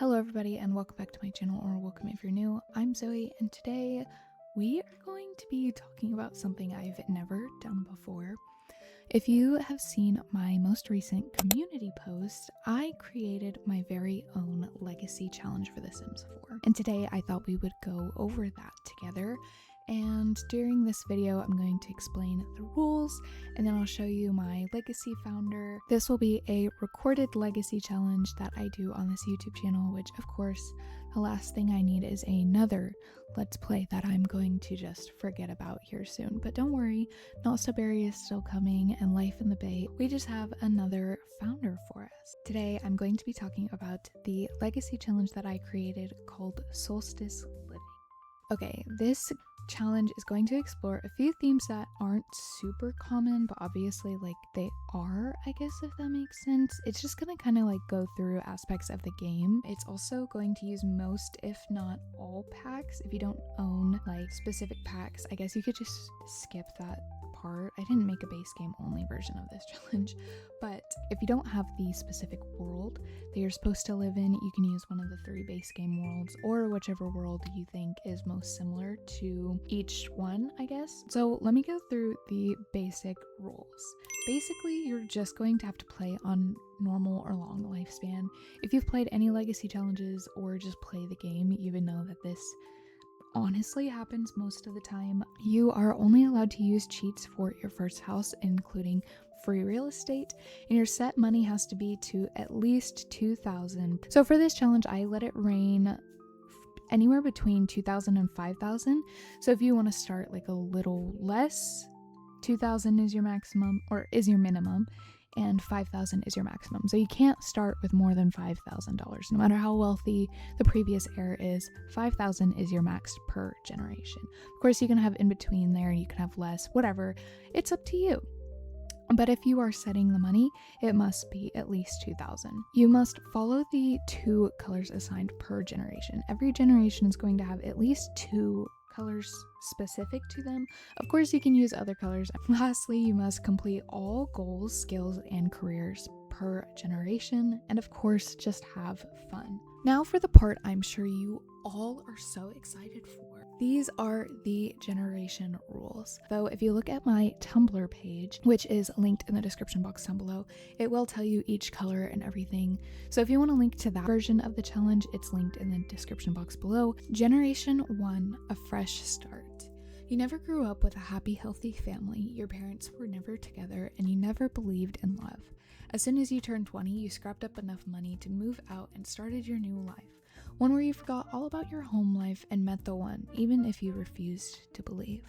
Hello everybody and welcome back to my channel, or welcome if you're new. I'm Zoe and today we are going to be talking about something I've never done before. If you have seen my most recent community post, I created my very own legacy challenge for The Sims 4. And today I thought we would go over that together. And during this video, I'm going to explain the rules, and then I'll show you my legacy founder. This will be a recorded legacy challenge that I do on this YouTube channel, which of course, the last thing I need is another Let's Play that I'm going to just forget about here soon. But don't worry, Not So Berry is still coming, and Life in the Bay. We just have another founder for us. Today, I'm going to be talking about the legacy challenge that I created called Soulstice Living. Okay, this challenge is going to explore a few themes that aren't super common, but obviously like they are, I guess, if that makes sense. It's just gonna kind of like go through aspects of the game. It's also going to use most, if not all, packs. If you don't own like specific packs, I guess you could just skip that part. I didn't make a base game only version of this challenge, but if you don't have the specific world that you're supposed to live in, you can use one of the 3 base game worlds, or whichever world you think is most similar to each one, I guess. So let me go through the basic rules. Basically, you're just going to have to play on normal or long lifespan. If you've played any legacy challenges or just play the game, you would know that this honestly happens most of the time. You are only allowed to use cheats for your first house, including free real estate, and your set money has to be to at least 2,000. So for this challenge, I let it range anywhere between 2,000 and 5,000. So if you want to start like a little less, 2,000 is your maximum, or is your minimum, and 5,000 is your maximum. So you can't start with more than $5,000. No matter how wealthy the previous heir is, 5,000 is your max per generation. Of course, you can have in between there, you can have less, whatever. It's up to you. But if you are setting the money, it must be at least 2,000. You must follow the 2 colors assigned per generation. Every generation is going to have at least 2 colors specific to them. Of course, you can use other colors. Lastly, you must complete all goals, skills, and careers per generation, and of course, just have fun. Now for the part I'm sure you all are so excited for. These are the generation rules. Though if you look at my Tumblr page, which is linked in the description box down below, it will tell you each color and everything. So if you want to link to that version of the challenge, it's linked in the description box below. Generation 1, a fresh start. You never grew up with a happy, healthy family, your parents were never together, and you never believed in love. As soon as you turned 20, you scrapped up enough money to move out and started your new life. One where you forgot all about your home life and met the one, even if you refused to believe.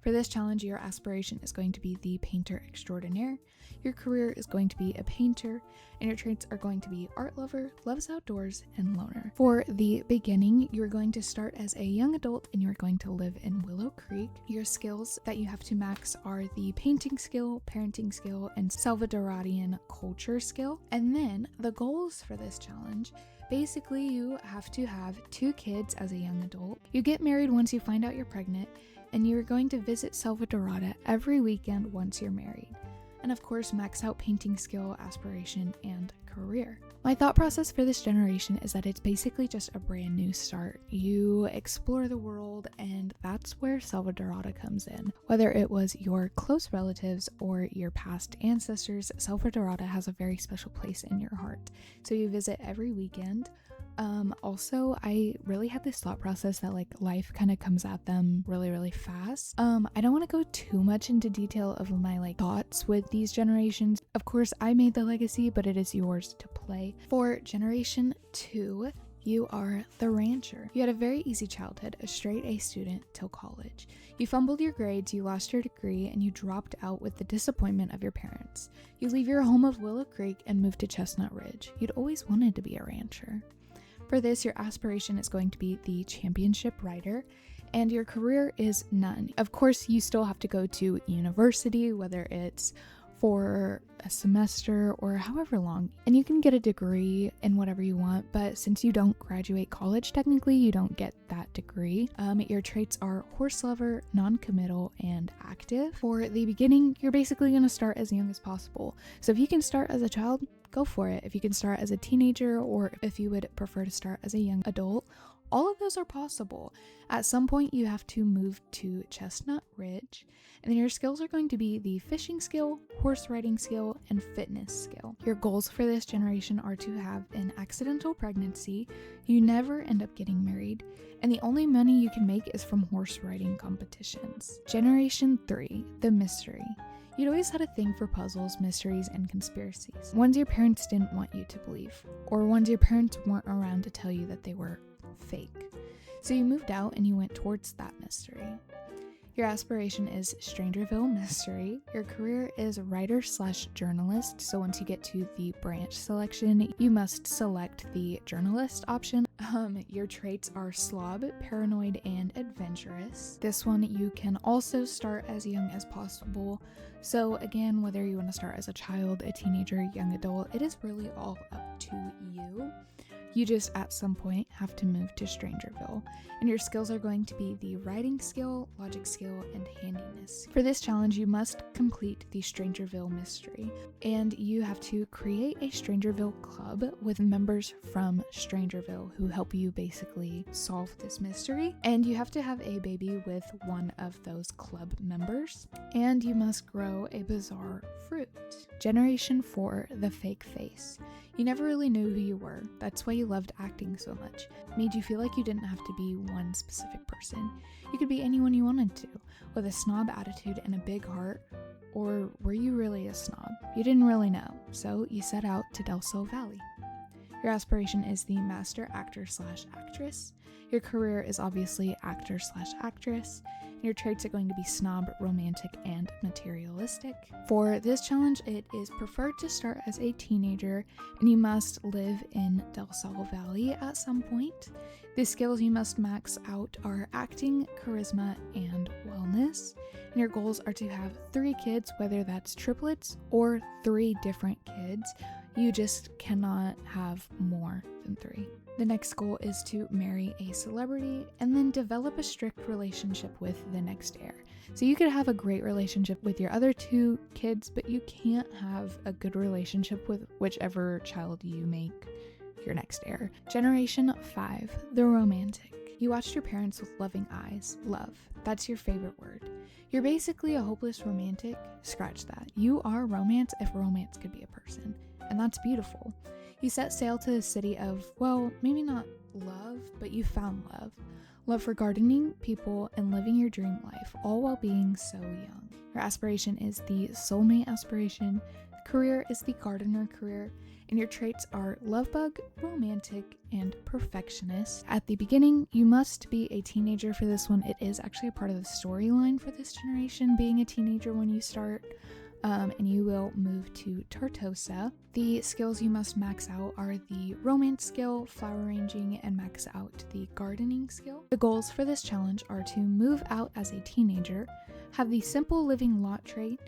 For this challenge, your aspiration is going to be the painter extraordinaire, your career is going to be a painter, and your traits are going to be art lover, loves outdoors, and loner. For the beginning, you're going to start as a young adult and you're going to live in Willow Creek. Your skills that you have to max are the painting skill, parenting skill, and Salvadoradian culture skill. And then the goals for this challenge: basically, you have to have 2 kids as a young adult. You get married once you find out you're pregnant, and you're going to visit Salvadorada every weekend once you're married. And of course, max out painting skill, aspiration, and career. My thought process for this generation is that it's basically just a brand new start. You explore the world, and that's where Salvadorada comes in. Whether it was your close relatives or your past ancestors, Salvadorada has a very special place in your heart. So you visit every weekend. Also, I really had this thought process that like life kind of comes at them really fast. I don't want to go too much into detail of my like thoughts with these generations. Of course, I made the legacy, but it is yours to play. For generation 2, you are the rancher. You had a very easy childhood, a straight A student till college. You fumbled your grades, you lost your degree, and you dropped out with the disappointment of your parents. You leave your home of Willow Creek and move to Chestnut Ridge. You'd always wanted to be a rancher. For this, your aspiration is going to be the championship rider, and your career is none. Of course, you still have to go to university, whether it's for a semester or however long, and you can get a degree in whatever you want, but since you don't graduate college, technically you don't get that degree. Your traits are horse lover, non-committal, and active. For the beginning, you're basically going to start as young as possible. So if you can start as a child, go for it. If you can start as a teenager, or if you would prefer to start as a young adult, all of those are possible. At some point, you have to move to Chestnut Ridge, and then your skills are going to be the fishing skill, horse riding skill, and fitness skill. Your goals for this generation are to have an accidental pregnancy, you never end up getting married, and the only money you can make is from horse riding competitions. Generation 3, the mystery. You'd always had a thing for puzzles, mysteries, and conspiracies. Ones your parents didn't want you to believe, or ones your parents weren't around to tell you that they were fake. So you moved out and you went towards that mystery. Your aspiration is Strangerville Mystery. Your career is writer/journalist. So once you get to the branch selection, you must select the journalist option. Your traits are slob, paranoid, and adventurous. This one you can also start as young as possible. So again, whether you want to start as a child, a teenager, young adult, it is really all up to you. You just at some point have to move to Strangerville, and your skills are going to be the writing skill, logic skill, and handiness. For this challenge, you must complete the Strangerville mystery, and you have to create a Strangerville club with members from Strangerville who help you basically solve this mystery, and you have to have a baby with one of those club members, and you must grow a bizarre fruit. Generation 4, the fake face. You never really knew who you were. That's why you loved acting so much. It made you feel like you didn't have to be one specific person. You could be anyone you wanted to, with a snob attitude and a big heart. Or were you really a snob? You didn't really know, so you set out to Del Sol Valley. Your aspiration is the master actor/actress. Your career is obviously actor/actress. Your traits are going to be snob, romantic, and materialistic. For this challenge, it is preferred to start as a teenager, and you must live in Del Sol Valley at some point. The skills you must max out are acting, charisma, and wellness. And your goals are to have 3 kids, whether that's triplets or 3 different kids. You just cannot have more than 3. The next goal is to marry a celebrity and then develop a strict relationship with the next heir. So you could have a great relationship with your other 2 kids, but you can't have a good relationship with whichever child you make your next heir. Generation 5, the romantic. You watched your parents with loving eyes. Love. That's your favorite word. You're basically a hopeless romantic. Scratch that. You are romance if romance could be a person. And that's beautiful. You set sail to the city of, well, maybe not love, but you found love. Love for gardening, people, and living your dream life, all while being so young. Your aspiration is the soulmate aspiration, the career is the gardener career, and your traits are lovebug, romantic, and perfectionist. At the beginning, you must be a teenager for this one. It is actually a part of the storyline for this generation, being a teenager when you start. And you will move to Tartosa. The skills you must max out are the romance skill, flower arranging, and max out the gardening skill. The goals for this challenge are to move out as a teenager, have the simple living lot trait,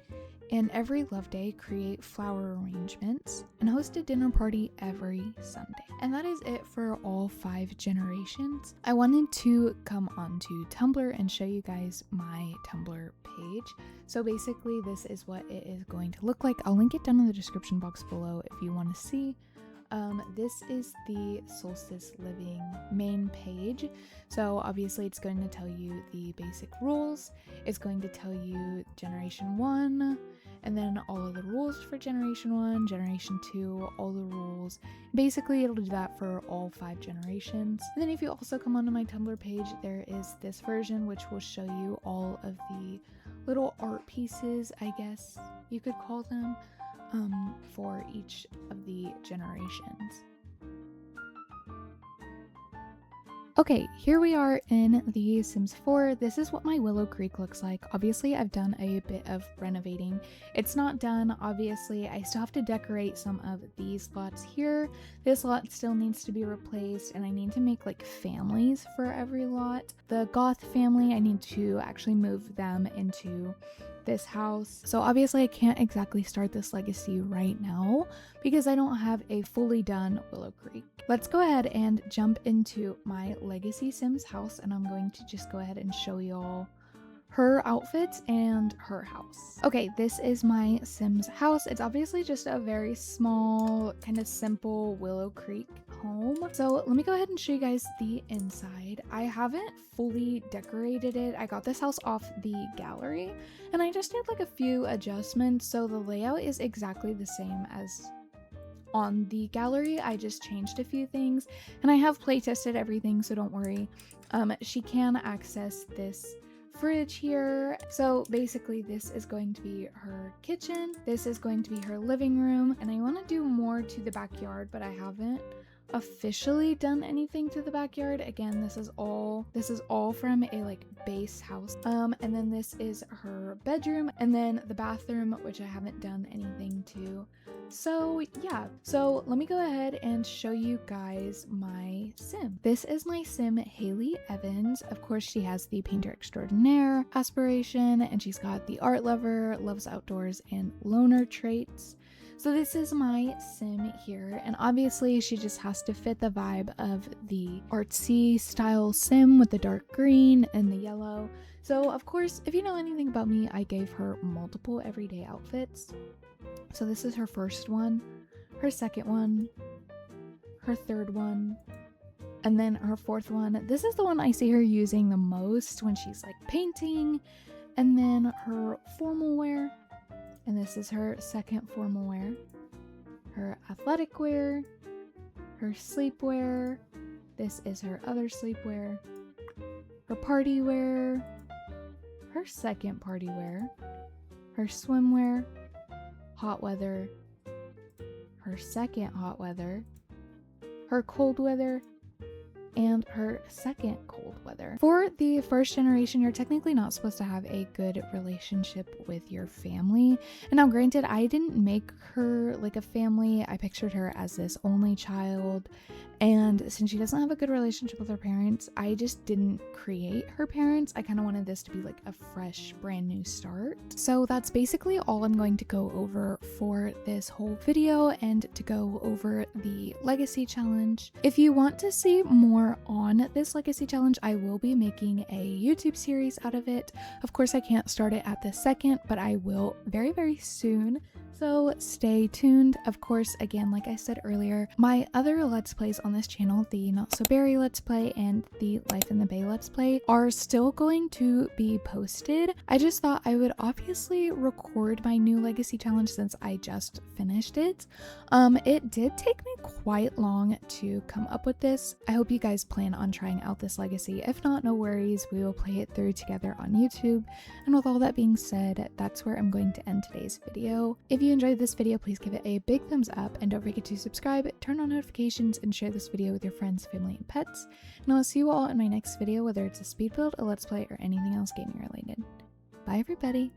and every love day create flower arrangements, and host a dinner party every Sunday. And that is it for all 5 generations. I wanted to come onto Tumblr and show you guys my Tumblr page. So basically this is what it is going to look like. I'll link it down in the description box below if you want to see. This is the Soulstice Living main page. So obviously it's going to tell you the basic rules. It's going to tell you Generation 1, and then all of the rules for Generation 1, Generation 2, all the rules. Basically, it'll do that for all 5 generations. And then if you also come onto my Tumblr page, there is this version which will show you all of the little art pieces, I guess you could call them, for each of the generations. Okay, here we are in The Sims 4. This is what my Willow Creek looks like. Obviously, I've done a bit of renovating. It's not done, obviously. I still have to decorate some of these lots here. This lot still needs to be replaced, and I need to make like families for every lot. The Goth family, I need to actually move them into this house. So obviously I can't exactly start this legacy right now because I don't have a fully done Willow Creek. Let's go ahead and jump into my legacy Sims house, and I'm going to just go ahead and show y'all her outfits and her house. Okay, this is my Sims house. It's obviously just a very small, kind of simple Willow Creek home. So let me go ahead and show you guys the inside. I haven't fully decorated it. I got this house off the gallery and I just did like a few adjustments. So the layout is exactly the same as on the gallery. I just changed a few things and I have play tested everything, so don't worry. She can access this fridge here. So basically this is going to be her kitchen, this is going to be her living room, and I want to do more to the backyard, but I haven't officially done anything to the backyard. Again, this is all from a like base house. And then this is her bedroom, and then the bathroom, which I haven't done anything to. So yeah, so let me go ahead and show you guys my sim. This is my sim, Haley Evans. Of course, she has the painter extraordinaire aspiration, and she's got the art lover, loves outdoors, and loner traits. So this is my sim here, and obviously she just has to fit the vibe of the artsy style sim with the dark green and the yellow. So of course, if you know anything about me, I gave her multiple everyday outfits. So this is her first one, her second one, her third one, and then her fourth one. This is the one I see her using the most when she's like painting, and then her formal wear. And this is her second formal wear, her athletic wear, her sleepwear. This is her other sleepwear, her party wear, her second party wear, her swimwear, hot weather, her second hot weather, her cold weather, and her second cold weather. For the first generation, you're technically not supposed to have a good relationship with your family. And now granted, I didn't make her like a family. I pictured her as this only child. And since she doesn't have a good relationship with her parents, I just didn't create her parents. I kind of wanted this to be like a fresh, brand new start. So that's basically all I'm going to go over for this whole video, and to go over the legacy challenge. If you want to see more on this legacy challenge, I will be making a YouTube series out of it. Of course, I can't start it at this second, but I will very, very soon. So stay tuned. Of course, again, like I said earlier, my other Let's Plays on this channel, the Not So Berry Let's Play and the Life in the Bay Let's Play, are still going to be posted. I just thought I would obviously record my new legacy challenge since I just finished it. It did take me quite long to come up with this. I hope you guys plan on trying out this legacy. If not, no worries, we will play it through together on YouTube. And with all that being said, that's where I'm going to end today's video. If you enjoyed this video, please give it a big thumbs up, and don't forget to subscribe, turn on notifications, and share this video with your friends, family, and pets. And I'll see you all in my next video, whether it's a speed build, a let's play, or anything else gaming related. Bye everybody!